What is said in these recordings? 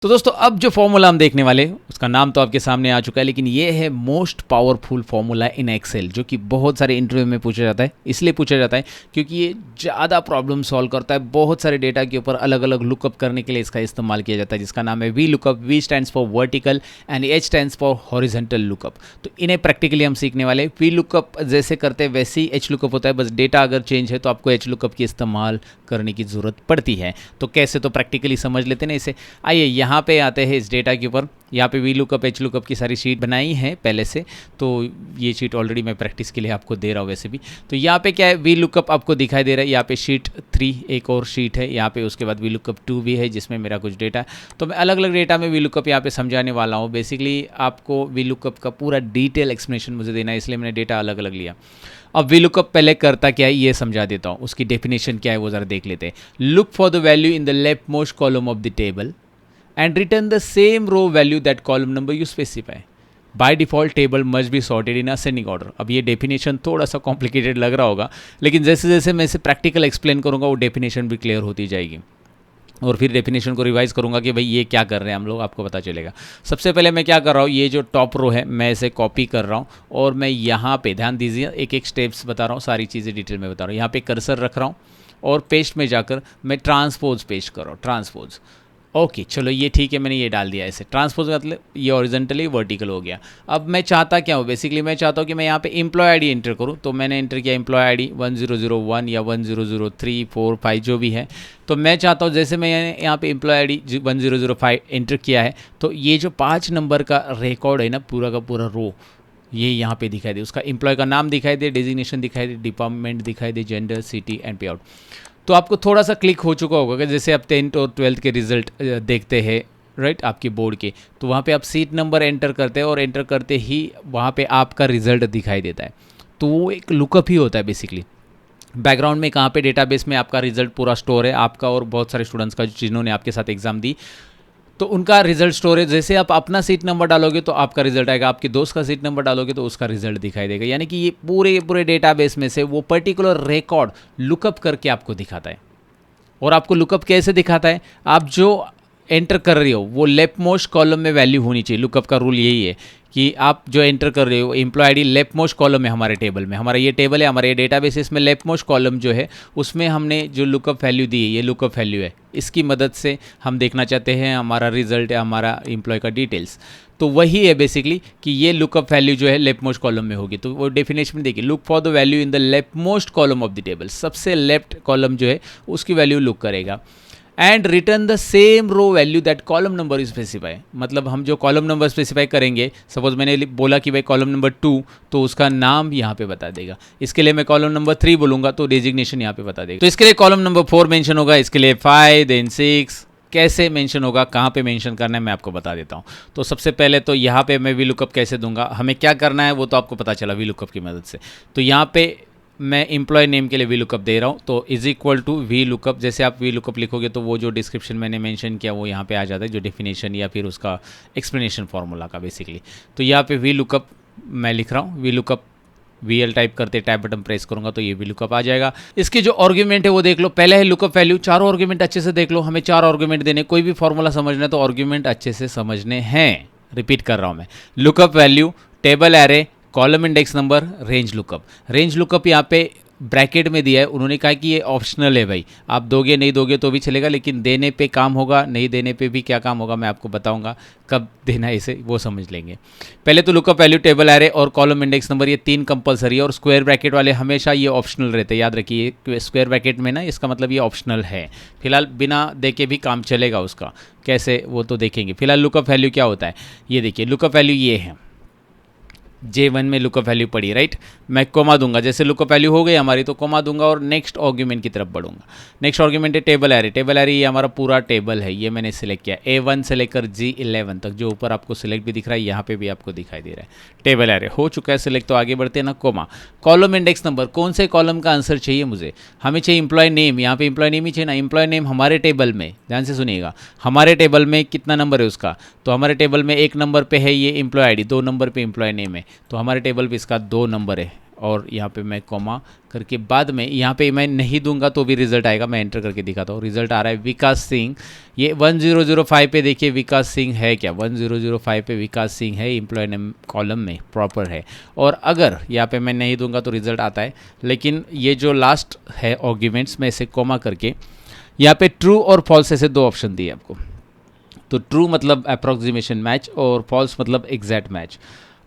तो दोस्तों अब जो फॉर्मूला हम देखने वाले हैं उसका नाम तो आपके सामने आ चुका है, लेकिन ये है most powerful formula in Excel, जो कि बहुत सारे इंटरव्यू में पूछा जाता है। इसलिए पूछा जाता है क्योंकि ये ज़्यादा प्रॉब्लम सॉल्व करता है। बहुत सारे डेटा के ऊपर अलग अलग लुकअप करने के लिए इसका इस्तेमाल किया जाता है, जिसका नाम है V lookup. V stands for vertical and H stands for horizontal lookup. तो इन्हें प्रैक्टिकली हम सीखने वाले। वी लुकअप जैसे करते हैं वैसे ही एच लुकअप होता है, बस डेटा अगर चेंज है तो आपको एच लुकअप की इस्तेमाल करने की ज़रूरत पड़ती है। तो कैसे, तो प्रैक्टिकली समझ लेते हैं इसे। आइए यहाँ पे आते हैं डेटा के ऊपर। यहाँ पे वी लुकअप एच लुकअप की सारी शीट बनाई है पहले से, तो ये शीट ऑलरेडी मैं प्रैक्टिस के लिए आपको दे रहा हूँ वैसे भी। तो यहाँ पे क्या है, वी लुकअप आपको दिखाई दे रहा है। यहाँ पे शीट 3 एक और शीट है यहाँ पे, उसके बाद वी लुकअप 2 भी है जिसमें मेरा कुछ डेटा है। तो मैं अलग अलग डेटा में वी लुकअप यहाँ पे समझाने वाला हूँ। बेसिकली आपको वी लुकअप का पूरा डिटेल एक्सप्लेनेशन मुझे देना है, इसलिए मैंने डेटा अलग अलग लिया। अब वी लुकअप पहले करता क्या है ये समझा देता हूँ, उसकी डेफिनेशन क्या है वो ज़रा देख लेते हैं। Look for the value in the left most column of the table and return the same row value that column number you specify. By default table must be sorted in ascending order. अब ये definition थोड़ा सा complicated लग रहा होगा, लेकिन जैसे जैसे मैं इसे प्रैक्टिकल एक्सप्लेन करूँगा वो डेफिनेशन भी क्लियर होती जाएगी, और फिर डेफिनेशन को रिवाइज करूँगा कि भाई ये क्या कर रहे हैं हम लोग, आपको पता चलेगा। सबसे पहले मैं क्या कर रहा हूँ, ये जो टॉप रो है मैं इसे कॉपी कर रहा हूँ, और मैं यहाँ पे ध्यान दीजिए एक एक स्टेप्स बता रहा हूँ, सारी चीज़ें डिटेल में बता रहा हूँ। यहाँ पे कर्सर रख रहा हूँ और पेस्ट में जाकर मैं ट्रांसपोज पेस्ट कर रहा हूँ, ट्रांसपोज। ओके चलो ये ठीक है, मैंने ये डाल दिया ऐसे। ट्रांसपोज मतलब ये हॉरिजॉन्टली वर्टिकल हो गया। अब मैं चाहता क्या हूँ, बेसिकली मैं चाहता हूँ कि मैं यहाँ पे एम्प्लॉय आईडी एंटर करूँ। तो मैंने एंटर किया एम्प्लॉय आईडी 1001 या 1003 4 5 जो भी है। तो मैं चाहता हूँ जैसे मैं यहाँ पे एम्प्लॉय आईडी 1005 एंटर किया है, तो ये जो 5 नंबर का रिकॉर्ड है ना, पूरा का पूरा रो ये यहाँ पे दिखाई दे, उसका एम्प्लॉय का नाम दिखाई दे, डेजिग्नेशन दिखाई दे, डिपार्टमेंट दिखाई दे, जेंडर, सिटी एंड पे आउट। तो आपको थोड़ा सा क्लिक हो चुका होगा कि जैसे आप 10th और 12th के रिजल्ट देखते हैं राइट आपकी बोर्ड के, तो वहाँ पे आप सीट नंबर एंटर करते हैं और एंटर करते ही वहाँ पे आपका रिजल्ट दिखाई देता है। तो वो एक लुकअप ही होता है बेसिकली। बैकग्राउंड में कहाँ पे डेटाबेस में आपका रिजल्ट पूरा स्टोर है, आपका और बहुत सारे स्टूडेंट्स का जिन्होंने आपके साथ एग्जाम दी, तो उनका रिजल्ट स्टोरेज। जैसे आप अपना सीट नंबर डालोगे तो आपका रिजल्ट आएगा, आपके दोस्त का सीट नंबर डालोगे तो उसका रिजल्ट दिखाई देगा। यानी कि ये पूरे डेटाबेस में से वो पर्टिकुलर रिकॉर्ड लुकअप करके आपको दिखाता है। और आपको लुकअप कैसे दिखाता है, आप जो एंटर कर रही हो वो लेफ्ट मोस्ट कॉलम में वैल्यू होनी चाहिए। लुकअप का रूल यही है कि आप जो एंटर कर रहे हो employee ID left most column है हमारे टेबल में। हमारा ये टेबल है, हमारे ये डेटाबेस है, इसमें लेफ्ट मोस्ट कॉलम जो है उसमें हमने जो लुकअप वैल्यू दी है, ये लुकअप वैल्यू है। इसकी मदद से हम देखना चाहते हैं हमारा रिजल्ट है, हमारा एम्प्लॉय का डिटेल्स। तो वही है बेसिकली कि ये लुकअप वैल्यू जो है लेफ्ट मोस्ट कॉलम में होगी। तो वो डेफिनेशन में देखिए, look for the value in the left most column of the table, सबसे लेफ्ट कॉलम जो है उसकी वैल्यू लुक करेगा। And return the same row value that column number specify. मतलब हम जो कॉलम नंबर स्पेसिफाई करेंगे, सपोज मैंने बोला कि भाई कॉलम नंबर 2, तो उसका नाम यहाँ पे बता देगा। इसके लिए मैं कॉलम नंबर 3 बोलूँगा तो डेजिग्नेशन यहाँ पे बता देगा। तो इसके लिए कॉलम नंबर 4 मेंशन होगा, इसके लिए 5 देन 6 कैसे मेंशन होगा, कहाँ पे मेंशन करना है मैं आपको बता देता हूँ। तो सबसे पहले तो यहाँ पे मैं वी लुकअप कैसे दूंगा, हमें क्या करना है वो तो आपको पता चला वी लुकअप की मदद से। तो यहाँ पे मैं एम्प्लॉय नेम के लिए वी लुकअप दे रहा हूँ, तो is equal to V lookup. जैसे आप वी लुकअप लिखोगे तो वो जो डिस्क्रिप्शन मैंने मेंशन किया वो यहाँ पे आ जाता है, जो डेफिनेशन या फिर उसका एक्सप्लेनेशन फार्मूला का बेसिकली। तो यहाँ पे वी लुकअप मैं लिख रहा हूँ, वी लुकअप VL टाइप करते टैब बटन प्रेस करूंगा तो ये भी लुकअप आ जाएगा। इसके जो आर्गुमेंट है वो देख लो, पहले है लुकअप वैल्यू। चारों आर्गुमेंट अच्छे से देख लो, हमें 4 आर्गुमेंट देने, कोई भी फॉर्मूला समझना है तो आर्गुमेंट अच्छे से समझने हैं। रिपीट कर रहा हूँ मैं, lookup value, table array, column index number, range lookup. Range lookup यहाँ पे ब्रैकेट में दिया है, उन्होंने कहा कि ये ऑप्शनल है भाई, आप दोगे नहीं दोगे तो भी चलेगा, लेकिन देने पे काम होगा, नहीं देने पे भी क्या काम होगा मैं आपको बताऊंगा, कब देना है इसे वो समझ लेंगे। पहले तो लुकअप वैल्यू, टेबल एरे और कॉलम इंडेक्स नंबर, ये 3 कंपलसरी है, और स्क्वायर ब्रैकेट वाले हमेशा ये ऑप्शनल रहते हैं। याद रखिए स्क्वायर ब्रैकेट में ना, इसका मतलब ये ऑप्शनल है। फिलहाल बिना देखे भी काम चलेगा उसका, कैसे वो तो देखेंगे। फिलहाल लुकअप वैल्यू क्या होता है ये देखिए, लुकअप वैल्यू ये है, J1 में लुकअप वैल्यू पड़ी राइट, मैं कोमा दूंगा। जैसे लुकअप वैल्यू हो गई हमारी तो कोमा दूंगा और नेक्स्ट आर्गुमेंट की तरफ बढ़ूंगा। नेक्स्ट आर्गुमेंट है टेबल एरे। टेबल एरे ये हमारा पूरा टेबल है, ये मैंने सिलेक्ट किया A1 से लेकर G11 तक, जो ऊपर आपको सिलेक्ट भी दिख रहा है यहाँ पे भी आपको दिखाई दे रहा है। टेबल एरे हो चुका है सिलेक्ट, तो आगे बढ़ते हैं ना, कोमा। कॉलम इंडेक्स नंबर, कौन से कॉलम का आंसर चाहिए मुझे, हमें चाहिए एम्प्लॉय नेम। यहाँ पे एम्प्लॉय नेम ही चाहिए ना, एम्प्लॉय नेम हमारे टेबल में, ध्यान से सुनिएगा, हमारे टेबल में कितना नंबर है उसका, तो हमारे टेबल में 1 नंबर पे है ये एम्प्लॉय आईडी, 2 नंबर पे एम्प्लॉय नेम है, तो हमारे टेबल पे इसका 2 नंबर है। और यहाँ पे मैं कॉमा करके बाद में यहाँ पे मैं नहीं दूंगा तो भी रिजल्ट आएगा। मैं एंटर करके दिखाता हूँ, रिजल्ट आ रहा है विकास सिंह। ये 1005 पे देखिए विकास सिंह है क्या, 1005 पे विकास सिंह है, एम्प्लॉय नेम कॉलम में प्रॉपर है। और अगर यहाँ पे मैं नहीं दूंगा तो रिजल्ट आता है, लेकिन ये जो लास्ट है आर्ग्यूमेंट्स में इसे कॉमा करके यहाँ पे ट्रू और फॉल्स ऐसे दो ऑप्शन दिए आपको। तो ट्रू मतलब अप्रॉक्सीमेशन मैच और फॉल्स मतलब एग्जैक्ट मैच।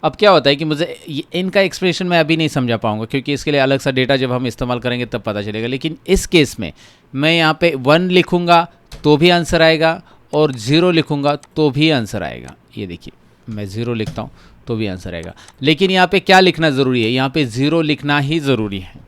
अब क्या होता है कि मुझे इनका एक्सप्लेनेशन मैं अभी नहीं समझा पाऊंगा, क्योंकि इसके लिए अलग सा डेटा जब हम इस्तेमाल करेंगे तब पता चलेगा। लेकिन इस केस में मैं यहाँ पे 1 लिखूंगा तो भी आंसर आएगा और 0 लिखूंगा तो भी आंसर आएगा। ये देखिए मैं 0 लिखता हूँ तो भी आंसर आएगा। लेकिन यहाँ पे क्या लिखना ज़रूरी है, यहाँ पे 0 लिखना ही ज़रूरी है।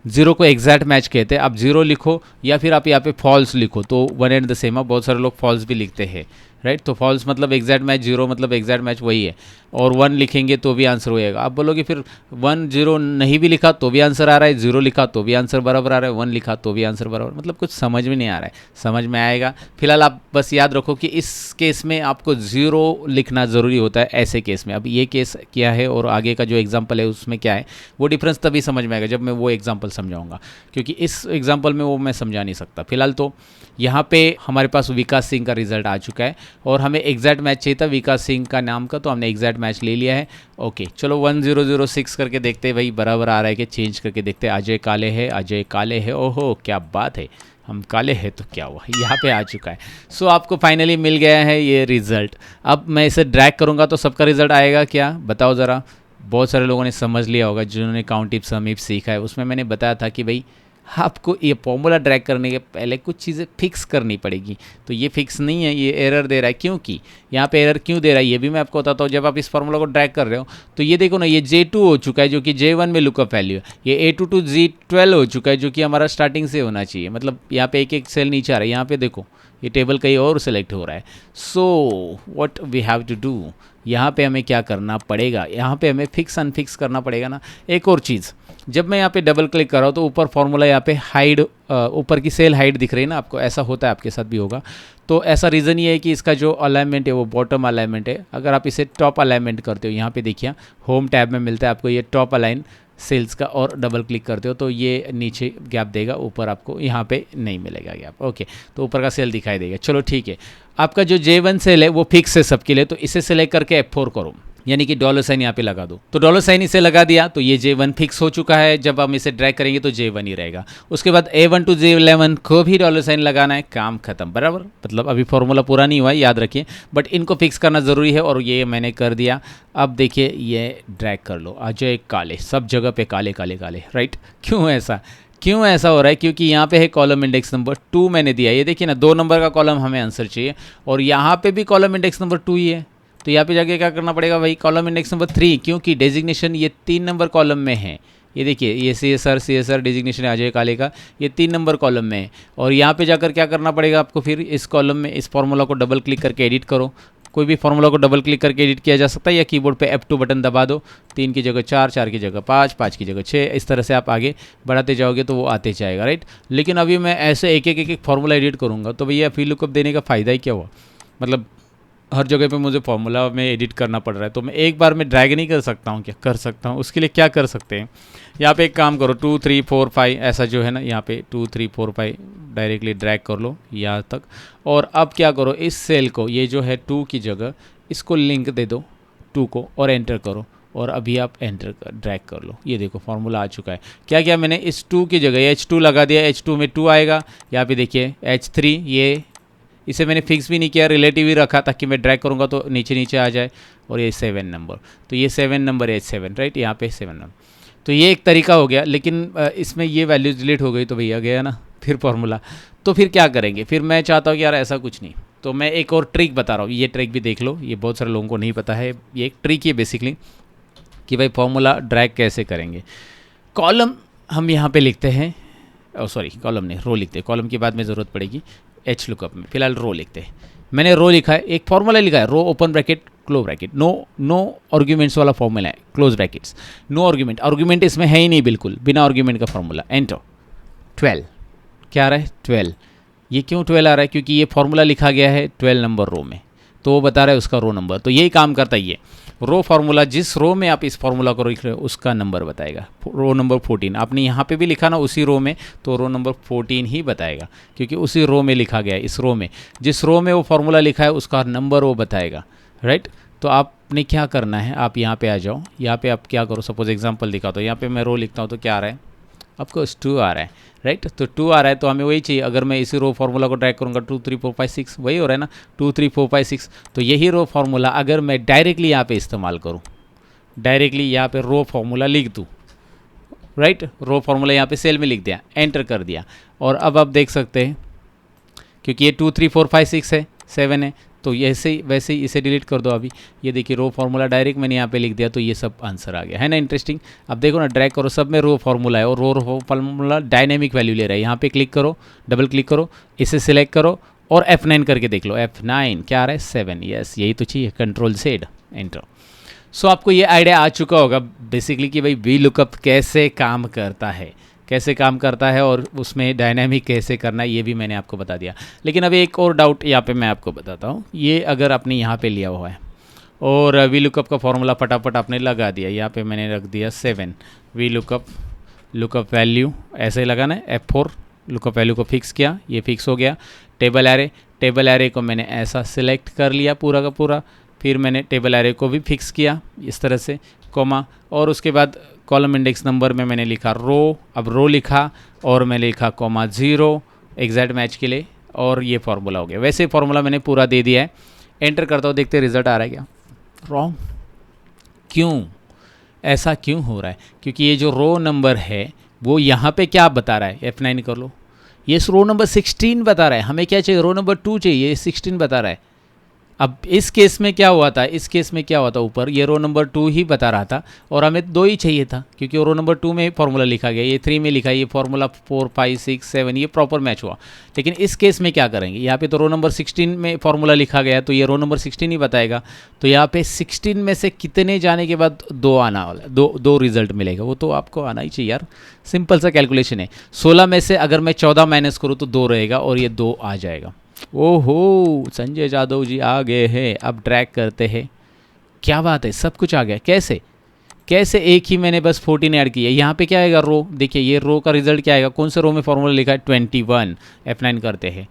0 को एग्जैक्ट मैच कहते हैं। आप 0 लिखो या फिर आप यहाँ पे फॉल्स लिखो तो वन एंड द सेम है। बहुत सारे लोग फॉल्स भी लिखते हैं, राइट। तो फॉल्स मतलब एग्जैक्ट मैच, 0 मतलब एग्जैक्ट मैच वही है। और 1 लिखेंगे तो भी आंसर होएगा। आप बोलोगे फिर 1 0 नहीं भी लिखा तो भी आंसर आ रहा है, 0 लिखा तो भी आंसर बराबर आ रहा है, 1 लिखा तो भी आंसर बराबर, मतलब कुछ समझ में नहीं आ रहा है। समझ में आएगा। फिलहाल आप बस याद रखो कि इस केस में आपको 0 लिखना ज़रूरी होता है ऐसे केस में। अब ये केस क्या है और आगे का जो एग्जाम्पल है उसमें क्या है, वो डिफरेंस तभी समझ में आएगा जब मैं वो एग्जाम्पल समझाऊंगा, क्योंकि इस एग्जाम्पल में वो मैं समझा नहीं सकता। फिलहाल तो यहाँ पे हमारे पास विकास सिंह का रिजल्ट आ चुका है और हमें एग्जैक्ट मैच चाहिए था विकास सिंह का नाम का, तो हमने एग्जैक्ट मैच ले लिया है। ओके चलो 1006 करके देखते हैं भाई बराबर आ रहा है कि, चेंज करके देखते हैं। अजय काले है, अजय काले है, ओहो क्या बात है, हम काले हैं तो क्या हुआ, यहाँ पे आ चुका है। सो आपको फाइनली मिल गया है ये रिजल्ट। अब मैं इसे ड्रैग करूँगा तो सबका रिजल्ट आएगा क्या, बताओ ज़रा। बहुत सारे लोगों ने समझ लिया होगा जिन्होंने काउंट इफ सम इफ सीखा है। उसमें मैंने बताया था कि भाई आपको ये फॉर्मूला ड्रैग करने के पहले कुछ चीज़ें फिक्स करनी पड़ेगी। तो ये फिक्स नहीं है, ये एरर दे रहा है। क्योंकि यहाँ पे एरर क्यों दे रहा है ये भी मैं आपको बताता हूँ। जब आप इस फार्मूला को ड्रैग कर रहे हो तो ये देखो ना, ये J2 हो चुका है जो कि J1 में लुकअप वैल्यू है। ये A2 to G12 हो चुका है जो कि हमारा स्टार्टिंग से होना चाहिए। मतलब यहाँ पे एक एक सेल नीचे आ रहा है, यहाँ पे देखो ये टेबल कहीं और सेलेक्ट हो रहा है। So what we have to do, यहाँ पे हमें क्या करना पड़ेगा, यहाँ पे हमें फिक्स अनफिक्स करना पड़ेगा ना। एक और चीज़, जब मैं यहाँ पे डबल क्लिक कर रहा हूँ तो ऊपर फॉर्मूला यहाँ पे हाइड, ऊपर की सेल हाइड दिख रही है ना आपको, ऐसा होता है, आपके साथ भी होगा। तो ऐसा रीज़न ये है कि इसका जो अलाइनमेंट है वो बॉटम अलाइनमेंट है। अगर आप इसे टॉप अलाइनमेंट करते हो, यहाँ पे देखिए होम टैब में मिलता है आपको ये टॉप अलाइन सेल्स का, और डबल क्लिक करते हो तो ये नीचे गैप देगा, ऊपर आपको यहाँ पे नहीं मिलेगा गैप। ओके तो ऊपर का सेल दिखाई देगा। चलो ठीक है, आपका जो J1 सेल है वो फिक्स है सबके लिए, तो इसे सेलेक्ट करके F4 करो, यानी कि डॉलर साइन यहाँ पे लगा दो। तो डॉलर साइन इसे लगा दिया तो ये J1 फिक्स हो चुका है। जब हम इसे ड्रैग करेंगे तो J1 ही रहेगा। उसके बाद A1 to J11 को भी डॉलर साइन लगाना है, काम खत्म, बराबर। मतलब अभी फॉर्मूला पूरा नहीं हुआ है, याद रखिए, बट इनको फिक्स करना ज़रूरी है और ये मैंने कर दिया। अब देखिए ये ड्रैग कर लो, अजय काले, सब जगह पे काले काले काले, राइट। क्यों ऐसा हो रहा है, क्योंकि यहाँ पे है कॉलम इंडेक्स नंबर 2 मैंने दिया। ये देखिए ना, 2 नंबर का कॉलम हमें आंसर चाहिए और यहाँ पे भी कॉलम इंडेक्स नंबर 2 ही है। तो यहाँ पे जाके क्या करना पड़ेगा भाई, कॉलम इंडेक्स नंबर 3, क्योंकि डेजिग्नेशन ये 3 नंबर कॉलम में है। ये देखिए ये CSR डेजिग्नेशन है अजय काले का, ये 3 नंबर कॉलम में है। और यहाँ पे जाकर क्या करना पड़ेगा आपको, फिर इस कॉलम में इस फार्मूला को डबल क्लिक करके एडिट करो। कोई भी फार्मूला को डबल क्लिक करके एडिट किया जा सकता है या कीबोर्ड पे F2 बटन दबा दो। 3 की जगह 4, 4 की जगह 5, 5 की जगह 6, इस तरह से आप आगे बढ़ाते जाओगे तो वो आते जाएगा, राइट। लेकिन अभी मैं ऐसे एक एक फार्मूला एडिट करूँगा तो भैया फी लुकअप देने का फ़ायदा ही क्या हुआ। मतलब हर जगह पे मुझे फार्मूला में एडिट करना पड़ रहा है, तो मैं एक बार में ड्रैग नहीं कर सकता हूँ क्या, कर सकता हूँ। उसके लिए क्या कर सकते हैं, यहाँ पे एक काम करो, 2 3 4 5 ऐसा जो है ना, यहाँ पे 2 3 4 5 डायरेक्टली ड्रैग कर लो यहाँ तक। और अब क्या करो, इस सेल को, ये जो है 2 की जगह, इसको लिंक दे दो 2 को और एंटर करो। और अभी आप एंटर ड्रैग कर लो, ये देखो फार्मूला आ चुका है। क्या किया मैंने, इस 2 की जगह H2 लगा दिया, H2 में 2 आएगा। यहाँ पे देखिए H3, ये इसे मैंने फिक्स भी नहीं किया, रिलेटिव ही रखा ताकि मैं ड्रैग करूँगा तो नीचे नीचे आ जाए। और ये 7 नंबर, तो ये 7 नंबर है, 7, राइट, यहाँ पे 7 नंबर। तो ये एक तरीका हो गया, लेकिन इसमें ये वैल्यूज डिलीट हो गई तो भैया गया ना फिर फार्मूला। तो फिर क्या करेंगे, फिर मैं चाहता हूँ कि यार ऐसा कुछ नहीं, तो मैं एक और ट्रिक बता रहा हूँ। ये ट्रिक भी देख लो, ये बहुत सारे लोगों को नहीं पता है। ये एक ट्रिक है बेसिकली कि भाई फार्मूला ड्रैग कैसे करेंगे। कॉलम हम यहाँ पे लिखते हैं, सॉरी कॉलम नहीं, रो लिखते हैं। कॉलम की बाद में ज़रूरत पड़ेगी एच लुकअप में, फिलहाल रो लिखते हैं। मैंने रो लिखा है, एक फार्मूला लिखा है, row open bracket close bracket, no arguments वाला फॉर्मूला है, क्लोज ब्रैकेट्स, नो आर्ग्यूमेंट इसमें है ही नहीं, बिल्कुल बिना आर्ग्यूमेंट का फॉर्मूला। एंटर 12, क्या आ रहा है 12। ये क्यों 12 आ रहा है, क्योंकि ये फार्मूला लिखा गया है 12 नंबर रो में, तो वो बता रहा है उसका रो नंबर। तो यही काम करता है ये। रो फार्मूला, जिस रो में आप इस फार्मूला को लिख रहे हो उसका नंबर बताएगा। रो नंबर 14 आपने यहाँ पे भी लिखा ना उसी रो में, तो रो नंबर 14 ही बताएगा, क्योंकि उसी रो में लिखा गया है। इस रो में, जिस रो में वो फार्मूला लिखा है उसका नंबर वो बताएगा, राइट। तो आपने क्या करना है, आप यहाँ पे आ जाओ। यहाँ पे आप क्या करो, सपोज एग्जांपल दिखाता हूँ। यहाँ पे मैं रो लिखता हूँ तो क्या आ रहा है, आपको 2 आ रहा है, राइट। तो 2 आ रहा है तो हमें वही चाहिए। अगर मैं इसी रो फार्मूला को ड्रैग करूँगा 2 3 4 5 6, वही हो रहा है ना, 2 3 4 5 6। तो यही रो फार्मूला अगर मैं डायरेक्टली यहाँ पे इस्तेमाल करूँ, डायरेक्टली यहाँ पे रो फार्मूला लिख दूँ, राइट। रो फार्मूला यहाँ पे सेल में लिख दिया, एंटर कर दिया, और अब आप देख सकते हैं क्योंकि ये 2 3 4 5 6 है, 7 है, तो ऐसे ही वैसे ही इसे डिलीट कर दो अभी। ये देखिए रो फार्मूला डायरेक्ट मैंने यहाँ पे लिख दिया, तो ये सब आंसर आ गया, है ना। इंटरेस्टिंग। अब देखो ना, ड्रैग करो, सब में रो फार्मूला है और रो फार्मूला डायनेमिक वैल्यू ले रहा है। यहाँ पे क्लिक करो, डबल क्लिक करो, इसे सिलेक्ट करो और F9 करके देख लो। F9 क्या आ रहा है, 7। यस, यही तो चाहिए। Control Z, enter. सो आपको ये आइडिया आ चुका होगा बेसिकली कि भाई वी लुकअप कैसे काम करता है, कैसे काम करता है और उसमें डायनामिक कैसे करना है, ये भी मैंने आपको बता दिया। लेकिन अभी एक और डाउट यहाँ पे मैं आपको बताता हूँ। ये अगर आपने यहाँ पे लिया हुआ है और वी लुकअप का फॉर्मूला फटाफट आपने लगा दिया, यहाँ पे मैंने रख दिया 7, वी लुकअप वैल्यू ऐसे ही लगाना है, F4 लुकअप वैल्यू को फिक्स किया, ये फिक्स हो गया। टेबल एरे को मैंने ऐसा सिलेक्ट कर लिया पूरा का पूरा, फिर मैंने टेबल एरे को भी फिक्स किया इस तरह से, कॉमा, और उसके बाद कॉलम इंडेक्स नंबर में मैंने लिखा रो। अब रो लिखा और मैंने लिखा कॉमा 0 एग्जैक्ट मैच के लिए, और ये फार्मूला हो गया। वैसे फार्मूला मैंने पूरा दे दिया है। एंटर करता हूँ, देखते रिजल्ट आ रहा है क्या। रॉन्ग। क्यों ऐसा क्यों हो रहा है? क्योंकि ये जो रो नंबर है वो यहाँ पे क्या बता रहा है, F9 कर लो, ये रो नंबर 16 बता रहा है। हमें क्या चाहिए, रो नंबर 2 चाहिए, 16 बता रहा है। अब इस केस में क्या हुआ था, ऊपर ये रो नंबर 2 ही बता रहा था और हमें 2 ही चाहिए था, क्योंकि रो नंबर 2 में फॉर्मूला लिखा गया, ये 3 में लिखा, ये फॉर्मूला 4 5 6 7 ये प्रॉपर मैच हुआ। लेकिन इस केस में क्या करेंगे, यहाँ पे तो रो नंबर 16 में फॉर्मूला लिखा गया, तो ये रो नंबर 16 ही बताएगा। तो यहाँ पे 16 में से कितने जाने के बाद 2 आना वाला, दो रिजल्ट मिलेगा, वो तो आपको आना ही चाहिए यार। सिंपल सा कैलकुलेशन है। 16 में से अगर मैं 14 माइनस करूँ तो 2 रहेगा और ये 2 आ जाएगा। ओहो, संजय जादव जी आ गए हैं। अब ड्रैग करते हैं, क्या बात है, सब कुछ आ गया। कैसे एक ही मैंने बस 14 ऐड किया। यहाँ पे क्या आएगा, रो। देखिए ये रो का रिजल्ट क्या आएगा, कौन से रो में फॉर्मूला लिखा है, 21। F9 करते हैं,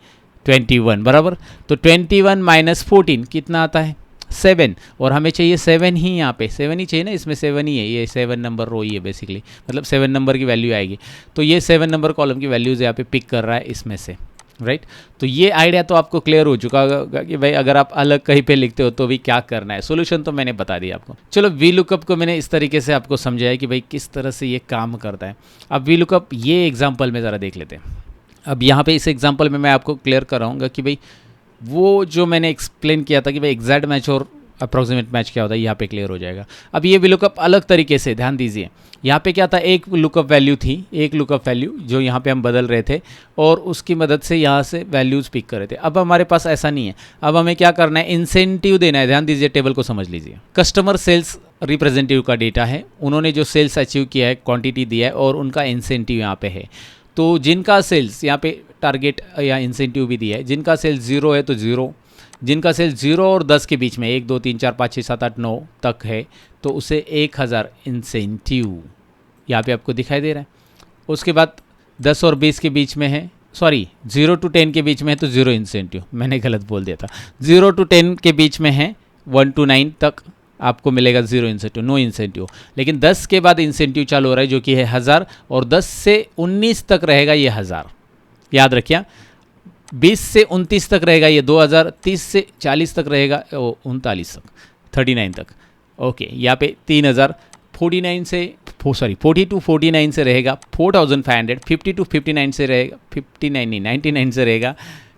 21 बराबर। तो 21 माइनस 14 कितना आता है, 7। और हमें चाहिए 7 ही, यहाँ पे 7 ही चाहिए ना, इसमें 7 ही है, ये 7 नंबर रो ही है बेसिकली, मतलब 7 नंबर की वैल्यू आएगी। तो ये 7 नंबर कॉलम की वैल्यूज़ यहाँ पे पिक कर रहा है इसमें से, राइट। तो ये आइडिया तो आपको क्लियर हो चुका होगा कि भाई अगर आप अलग कहीं पे लिखते हो तो भी क्या करना है। सॉल्यूशन तो मैंने बता दिया आपको। चलो, वी लुकअप को मैंने इस तरीके से आपको समझाया कि भाई किस तरह से ये काम करता है। अब वी लुकअप ये एग्जांपल में ज़रा देख लेते हैं। अब यहाँ पे इस एग्जांपल में मैं आपको क्लियर कराऊंगा कि भाई वो जो मैंने एक्सप्लेन किया था कि भाई एग्जैक्ट मैच और अप्रॉक्सीमेट मैच क्या होता है, यहाँ पे क्लियर हो जाएगा। अब ये वी लुकअप अलग तरीके से, ध्यान दीजिए। यहाँ पे क्या था, एक लुकअप वैल्यू थी, एक लुकअप वैल्यू जो यहाँ पे हम बदल रहे थे और उसकी मदद से यहाँ से वैल्यूज़ पिक कर रहे थे। अब हमारे पास ऐसा नहीं है। अब हमें क्या करना है, इंसेंटिव देना है। ध्यान दीजिए, टेबल को समझ लीजिए। कस्टमर सेल्स रिप्रेजेंटेटिव का डेटा है, उन्होंने जो सेल्स अचीव किया है, क्वांटिटी दिया है और उनका इंसेंटिव यहाँ पे है। तो जिनका सेल्स, यहाँ पे टारगेट या इंसेंटिव भी दिया है, जिनका सेल्स 0 है तो 0, जिनका सेल 0 और 10 के बीच में 1 2 3 4 5 6 7 8 9 तक है तो उसे 1000 इंसेंटिव यहाँ पे आपको दिखाई दे रहा है। उसके बाद 10 और 20 के बीच में है, सॉरी 0 to 10 के बीच में है तो 0 इंसेंटिव, मैंने गलत बोल दिया था। 0 to 10 के बीच में है, 1 to 9 तक आपको मिलेगा 0 इंसेंटिव, नो इंसेंटिव। लेकिन 10 के बाद इंसेंटिव चालू हो रहा है जो कि है 1000 और 10 से 19 तक रहेगा ये 1000, याद रखिए। 20 से 29 तक रहेगा ये 2000, 30 से 40 तक रहेगा 39 तक, 39 तक, ओके। यहाँ पे 3000, 49 से 40 to 49 से रहेगा 4500, 50 to 59 से रहेगा 99 से रहेगा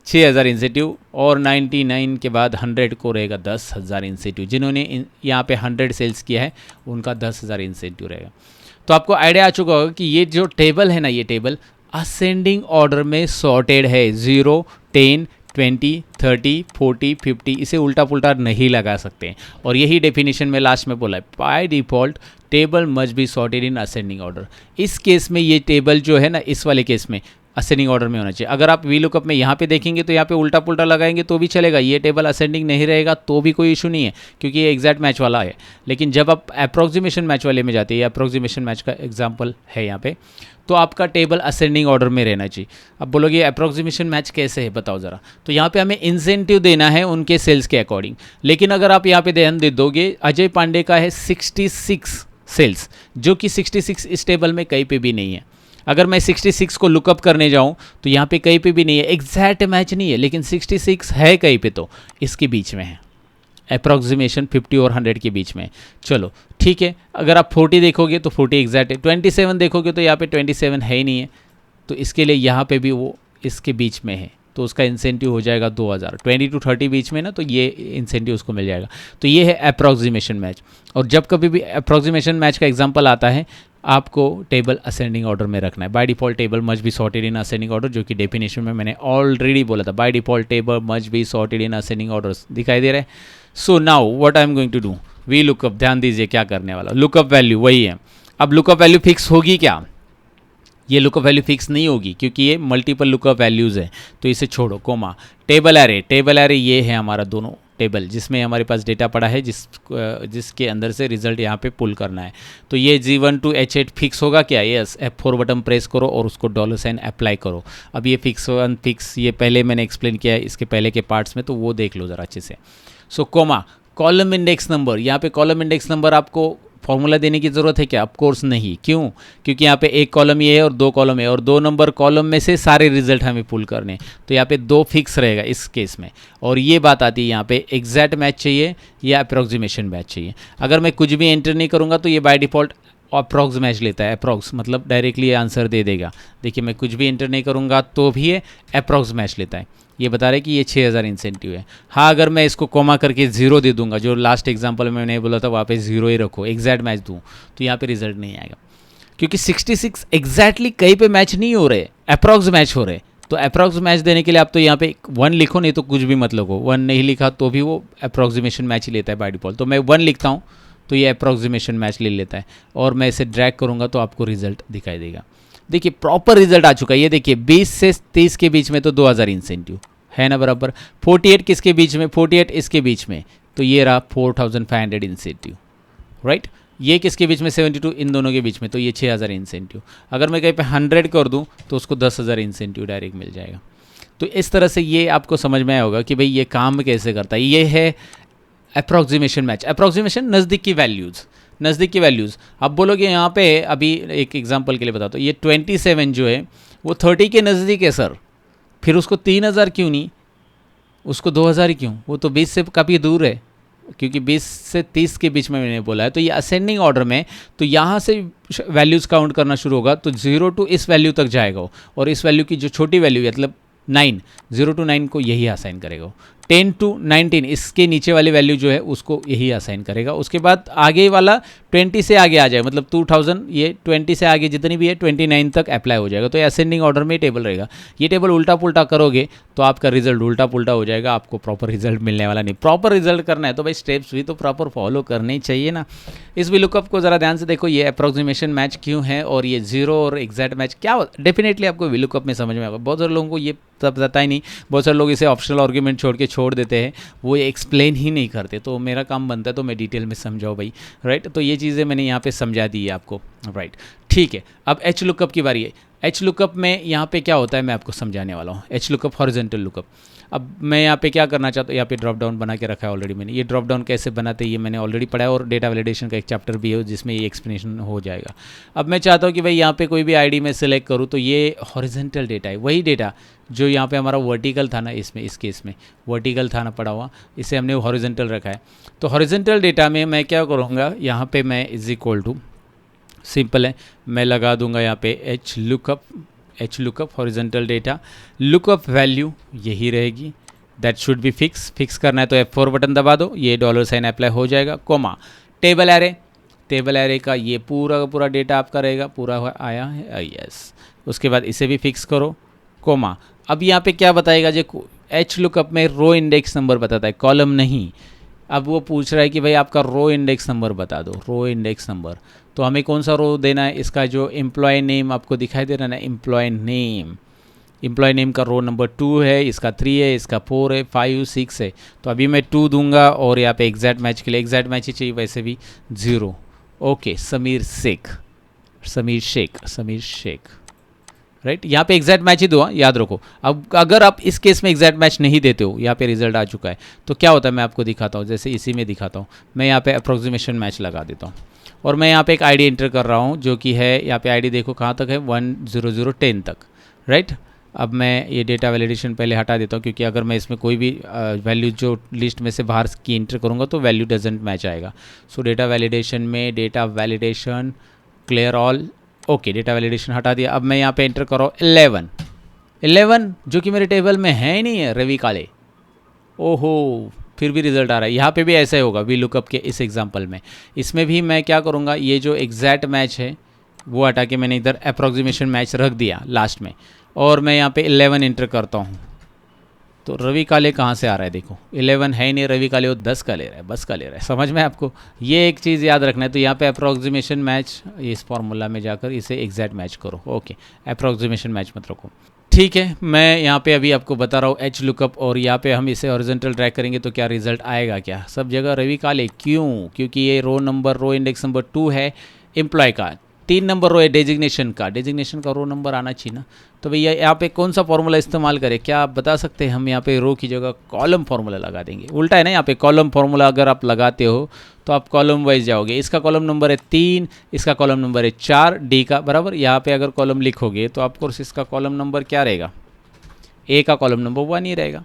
6000 इंसेंटिव और 99 के बाद 100 को रहेगा 10,000 इंसेंटिव। जिन्होंने यहाँ पे 100 सेल्स किया है उनका 10,000 इंसेंटिव रहेगा। तो आपको आइडिया आ चुका होगा कि ये जो टेबल है ना, ये टेबल असेंडिंग ऑर्डर में सॉर्टेड है। 0 10 20 30 40 50 इसे उल्टा पुल्टा नहीं लगा सकते। और यही डेफिनेशन में लास्ट में बोला है, by default table must be sorted in ascending order. इस केस में ये टेबल जो है ना, इस वाले केस में असेंडिंग ऑर्डर में होना चाहिए। अगर आप वी लुकअप में यहाँ पे देखेंगे तो यहाँ पे उल्टा पुल्टा लगाएंगे तो भी चलेगा, ये टेबल असेंडिंग नहीं रहेगा तो भी कोई इशू नहीं है, क्योंकि ये एग्जैक्ट मैच वाला है। लेकिन जब आप अप्रॉक्सीमेशन मैच वाले में जाते हैं, अप्रॉक्सीमेशन मैच का एग्जाम्पल है यहाँ पे, तो आपका टेबल असेंडिंग ऑर्डर में रहना चाहिए। अब बोलोगे अप्रॉक्सीमेशन मैच कैसे है, बताओ ज़रा। तो यहाँ पे हमें इंसेंटिव देना है उनके सेल्स के अकॉर्डिंग। लेकिन अगर आप यहाँ पे ध्यान दे दोगे, अजय पांडे का है 66 सेल्स, जो कि 66 इस टेबल में कहीं पे भी नहीं है। अगर मैं 66 को लुकअप करने जाऊँ तो यहाँ पे कहीं पे भी नहीं है, एग्जैक्ट मैच नहीं है, लेकिन 66 है कहीं पे, तो इसके बीच में है, अप्रॉक्सीमेशन 50 और 100 के बीच में। चलो ठीक है, अगर आप 40 देखोगे तो 40 एग्जैक्ट है, 27 देखोगे तो यहाँ पे 27 है ही नहीं है, तो इसके लिए यहाँ पे भी वो इसके बीच में है, तो उसका इंसेंटिव हो जाएगा 2000। 20 to 30 बीच में ना, तो ये इंसेंटिव उसको मिल जाएगा। तो ये है अप्रॉक्सीमेशन मैच। और जब कभी भी अप्रॉक्सीमेशन मैच का एग्जांपल आता है, आपको टेबल असेंडिंग ऑर्डर में रखना है। By default table must be sorted in ascending order, जो कि डेफिनेशन में मैंने ऑलरेडी बोला था। By default table must be sorted in ascending order, दिखाई दे रहा है। So now what I am going to do, V lookup, ध्यान दीजिए क्या करने वाला। लुकअप वैल्यू वही है। अब लुकअप वैल्यू फिक्स होगी क्या? ये लुकअप वैल्यू फिक्स नहीं होगी, क्योंकि ये मल्टीपल लुकअप वैल्यूज़ है, तो इसे छोड़ो। Comma table array, table array ये है हमारा दोनों टेबल, जिसमें हमारे पास डेटा पड़ा है, जिसके अंदर से रिजल्ट यहाँ पे पुल करना है। तो ये G1 to H8 फिक्स होगा क्या? यस, F4 बटन प्रेस करो और उसको $साइन अप्लाई करो। अब ये फिक्स अनफिक्स ये पहले मैंने एक्सप्लेन किया है इसके पहले के पार्ट्स में, तो वो देख लो ज़रा अच्छे से। सो कोमा कॉलम इंडेक्स नंबर, यहाँ पे कॉलम इंडेक्स नंबर आपको फॉर्मूला देने की ज़रूरत है क्या? ऑफ कोर्स नहीं। क्यों? क्योंकि यहाँ पे एक कॉलम ये है और 2 कॉलम है, और 2 नंबर कॉलम में से सारे रिजल्ट हमें पुल करने, तो यहाँ पे 2 फिक्स रहेगा इस केस में। और ये बात आती है यहाँ पे एग्जैक्ट मैच चाहिए या अप्रॉक्सीमेशन मैच चाहिए। अगर मैं कुछ भी एंटर नहीं करूँगा तो ये बाय डिफ़ॉल्ट अप्रॉक्स मैच लेता है। अप्रॉक्स मतलब डायरेक्टली आंसर दे देगा। देखिए मैं कुछ भी एंटर नहीं करूँगा तो भी ये अप्रॉक्स मैच लेता है। ये बता रहे कि ये 6000 इंसेंटिव है। हाँ, अगर मैं इसको कोमा करके 0 दे दूंगा, जो लास्ट एग्जांपल में मैंने बोला था वहाँ पे 0 ही रखो, एग्जैक्ट मैच दूँ, तो यहाँ पे रिजल्ट नहीं आएगा, क्योंकि 66 एग्जैक्टली कहीं पे मैच नहीं हो रहे, अप्रॉक्स मैच हो रहे। तो अप्रॉक्स मैच देने के लिए आप तो यहाँ पे 1 लिखो, नहीं तो कुछ भी मत लिखो। 1 नहीं लिखा तो भी वो अप्रॉक्सीमेशन मैच ही लेता है बाय डिफॉल्ट। तो मैं 1 लिखता हूँ तो ये अप्रॉक्सीमेशन मैच ले लेता है, और मैं इसे ड्रैग करूँगा तो आपको रिजल्ट दिखाई देगा। देखिए प्रॉपर रिजल्ट आ चुका है। ये देखिए 20 से 30 के बीच में तो 2000 इंसेंटिव है ना बराबर। 48 किसके बीच में? 48 इसके बीच में, तो ये रहा 4500 इंसेंटिव, राइट। ये किसके बीच में? 72 इन दोनों के बीच में, तो ये 6000 इंसेंटिव। अगर मैं कहीं पे 100 कर दूं तो उसको 10,000 इंसेंटिव डायरेक्ट मिल जाएगा। तो इस तरह से ये आपको समझ में आया होगा कि भाई ये काम कैसे करता है। ये है अप्रॉक्सीमेशन मैच। अप्रॉक्सीमेशन नज़दीक की वैल्यूज़, नज़दीक की वैल्यूज़। अब बोलोगे यहाँ पे, अभी एक एग्जाम्पल के लिए बताता हूँ, ये 27 जो है वो 30 के नज़दीक है सर, फिर उसको 3000 क्यों नहीं, उसको 2000 ही क्यों? वो तो 20 से काफ़ी दूर है, क्योंकि 20 से 30 के बीच में मैंने बोला है। तो ये असेंडिंग ऑर्डर में, तो यहाँ से वैल्यूज़ काउंट करना शुरू होगा, तो 0 टू इस वैल्यू तक जाएगा वो, और इस वैल्यू की जो छोटी वैल्यू है मतलब 9, 0 to 9 को यही असाइन करेगा। 10 to 19 इसके नीचे वाली वैल्यू जो है उसको यही असाइन करेगा। उसके बाद आगे वाला 20 से आगे आ जाए, मतलब 2000, ये 20 से आगे जितनी भी है 29 तक अप्लाई हो जाएगा। तो ये असेंडिंग ऑर्डर में टेबल रहेगा। ये टेबल उल्टा पुल्टा करोगे तो आपका रिजल्ट उल्टा पुल्टा हो जाएगा, आपको प्रॉपर रिजल्ट मिलने वाला नहीं। प्रॉपर रिजल्ट करना है तो भाई स्टेप्स भी तो प्रॉपर फॉलो करने ही चाहिए ना। इस वी लुकअप को ज़रा ध्यान से देखो, ये अप्रॉक्सीमेशन मैच क्यों है और ये 0 और एग्जैक्ट मैच क्या, डेफिनेटली आपको वी लुकअप में समझ में आएगा। बहुत सारे लोगों को ये सब पता ही नहीं, बहुत सारे लोग इसे ऑप्शनल आर्ग्यूमेंट छोड़ देते हैं, वो ये एक्सप्लेन ही नहीं करते। तो मेरा काम बनता है तो मैं डिटेल में समझाऊँ भाई, राइट। तो ये चीज़ें मैंने यहाँ पे समझा दी है आपको, राइट। ठीक है, अब एच लुकअप की बारी है। एच लुकअप में यहाँ पे क्या होता है मैं आपको समझाने वाला हूँ। H lookup horizontal lookup. अब मैं यहाँ पे क्या करना चाहता हूँ, यहाँ पे ड्रॉप डाउन बना के रखा है ऑलरेडी मैंने। ये ड्रॉप डाउन कैसे बनाते हैं ये मैंने ऑलरेडी पढ़ा है, और डेटा वैलिडेशन का एक चैप्टर भी है जिसमें ये एक्सप्लेनेशन हो जाएगा। अब मैं चाहता हूँ कि भाई यहाँ पे कोई भी आईडी में सेलेक्ट करूँ, तो ये हॉरिजॉन्टल डेटा है, वही डेटा जो यहाँ पे हमारा वर्टिकल था ना, इसमें इस केस में वर्टिकल था ना पड़ा हुआ, इसे हमने हॉरिजॉन्टल रखा है। तो हॉरिजॉन्टल डेटा में मैं क्या करूँगा, यहाँ पे मैं इज इक्वल टू, सिंपल है, मैं लगा दूंगा यहाँ पे H lookup horizontal data, lookup value यही रहेगी, दैट शुड बी फिक्स करना है तो F4 बटन दबा दो, ये $साइन अप्लाई हो जाएगा। कोमा टेबल एरे का ये पूरा का पूरा डेटा आपका रहेगा, पूरा आया है, यस। उसके बाद इसे भी फिक्स करो, कोमा। अब यहाँ पे क्या बताएगा, जो एच लुकअप में रो इंडेक्स नंबर बताता है, कॉलम नहीं। अब वो पूछ रहा है कि भाई आपका रो इंडेक्स नंबर बता दो, रो इंडेक्स नंबर। तो हमें कौन सा रो देना है, इसका जो एम्प्लॉय नेम आपको दिखाई दे रहा है ना, एम्प्लॉय नेम, एम्प्लॉय नेम का रो नंबर 2 है, इसका 3 है, इसका 4 है, 5 6 है। तो अभी मैं 2 दूंगा और यहाँ पे एग्जैक्ट मैच के लिए एग्जैक्ट मैच ही चाहिए, वैसे भी 0। Okay, Sameer Shaikh right. यहाँ पे एग्जैक्ट मैच ही दो, याद रखो। अब अगर आप इस केस में एग्जैक्ट मैच नहीं देते हो, यहाँ पे रिजल्ट आ चुका है, तो क्या होता है मैं आपको दिखाता हूँ। जैसे इसी में दिखाता हूँ, मैं यहाँ पे अप्रोक्सीमेशन मैच लगा देता हूँ और मैं यहाँ पे एक आईडी एंटर कर रहा हूँ, जो कि है यहाँ पे आईडी देखो कहाँ तक है, 10010 तक राइट। अब मैं ये डेटा वैलिडेशन पहले हटा देता हूँ, क्योंकि अगर मैं इसमें कोई भी वैल्यू जो लिस्ट में से बाहर की एंटर करूँगा तो वैल्यू डजेंट मैच आएगा। सो डेटा वैलिडेशन में data validation clear all, okay data validation हटा दिया। अब मैं यहाँ पे एंटर कर रहा हूँ 11 जो कि मेरे टेबल में है ही नहीं है, रवि काले। ओहो, फिर भी रिजल्ट आ रहा है। यहाँ पे भी ऐसा ही होगा वी लुकअप के इस एग्जांपल में। इसमें भी मैं क्या करूँगा, ये जो एग्जैक्ट मैच है वो हटा के मैंने इधर अप्रॉक्सीमेशन मैच रख दिया लास्ट में, और मैं यहाँ पे 11 एंटर करता हूँ। तो रवि काले कहाँ से आ रहा है, देखो 11 है ही नहीं, रवि काले वो 10 का ले रहा है, बस का ले रहा है। समझ में आपको, ये एक चीज़ याद रखना है। तो यहाँ पे अप्रॉक्सीमेशन मैच, इस फॉर्मूला में जाकर इसे एग्जैक्ट मैच करो। ओके, अप्रॉक्सीमेशन मैच मत रखो। ठीक है, मैं यहाँ पे अभी आपको बता रहा हूँ एच लुकअप, और यहाँ पे हम इसे हॉरिजॉन्टल ड्रैग करेंगे तो क्या रिजल्ट आएगा, क्या सब जगह रवि काले। क्यों? क्योंकि ये रो इंडेक्स नंबर 2 है एम्प्लॉय का, 3 नंबर रो है डेजिग्नेशन का रो नंबर आना चाहिए ना। तो भैया यहाँ पे कौन सा फॉर्मूला इस्तेमाल करें, क्या आप बता सकते हैं? हम यहाँ पे रो की जगह कॉलम फार्मूला लगा देंगे। उल्टा है ना, यहाँ पे कॉलम फार्मूला अगर आप लगाते हो तो आप कॉलम वाइज जाओगे। इसका कॉलम नंबर है 3, इसका कॉलम नंबर है 4, डी का बराबर। यहाँ पे अगर कॉलम लिखोगे तो ऑफकोर्स इसका कॉलम नंबर क्या रहेगा, ए का कॉलम नंबर 1 ही रहेगा।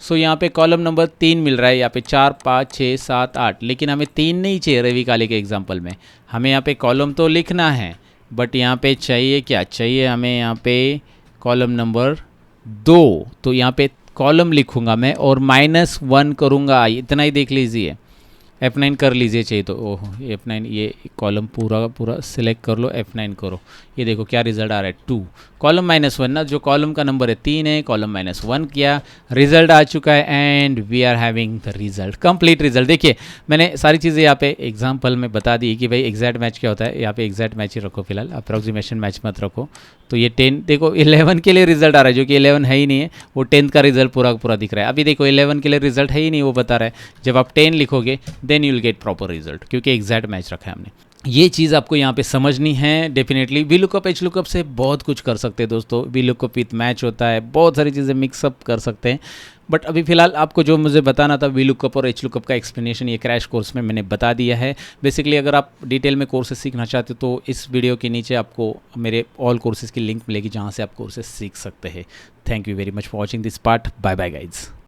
सो यहाँ पे कॉलम नंबर 3 मिल रहा है, यहाँ पे 4 5 6 7 8, लेकिन हमें 3 नहीं चाहिए रवि काले के एग्जाम्पल में। हमें यहाँ पे कॉलम तो लिखना है, बट यहाँ पे चाहिए क्या, चाहिए हमें यहाँ पे कॉलम नंबर 2। तो यहाँ पे कॉलम लिखूंगा मैं और -1 करूँगा, इतना ही देख लीजिए। F9 कर लीजिए चाहिए तो। ओहो, F9, ये कॉलम पूरा सिलेक्ट कर लो, F9 करो। ये देखो क्या रिजल्ट आ रहा है, 2 कॉलम -1 ना, जो कॉलम का नंबर है 3 है, कॉलम -1 किया, रिजल्ट आ चुका है and we are having the result, complete result. देखिए मैंने सारी चीज़ें यहाँ पे एग्जाम्पल में बता दी कि भाई एग्जैक्ट मैच क्या होता है। यहाँ पे एग्जैक्ट मैच ही रखो फिलहाल, अप्रॉक्सीमेशन मैच मत रखो। तो ये 10 देखो 11 के लिए रिजल्ट आ रहा है, जो कि 11 है ही नहीं है, वो 10 का रिजल्ट पूरा दिख रहा है। अभी देखो 11 के लिए रिजल्ट है ही नहीं, वो बता रहा है। जब आप 10 लिखोगे then you will get proper result, क्योंकि एग्जैक्ट मैच रखा है हमने। ये चीज़ आपको यहाँ पे समझनी है definitely. V lookup H lookup से बहुत कुछ कर सकते हैं दोस्तों। वी लुकअप विथ मैच होता है, बहुत सारी चीज़ें मिक्सअप कर सकते हैं। बट अभी फिलहाल आपको जो मुझे बताना था वी लुकअप और एच लुकअप का एक्सप्लेनेशन ये क्रैश कोर्स में मैंने बता दिया है। बेसिकली अगर आप डिटेल में कोर्सेज सीखना चाहते हो तो इस वीडियो के नीचे आपको मेरे ऑल कोर्सेज की लिंक मिलेगी, जहाँ से आप कोर्सेज सीख सकते हैं। Thank you very much for watching this part. Bye bye guys.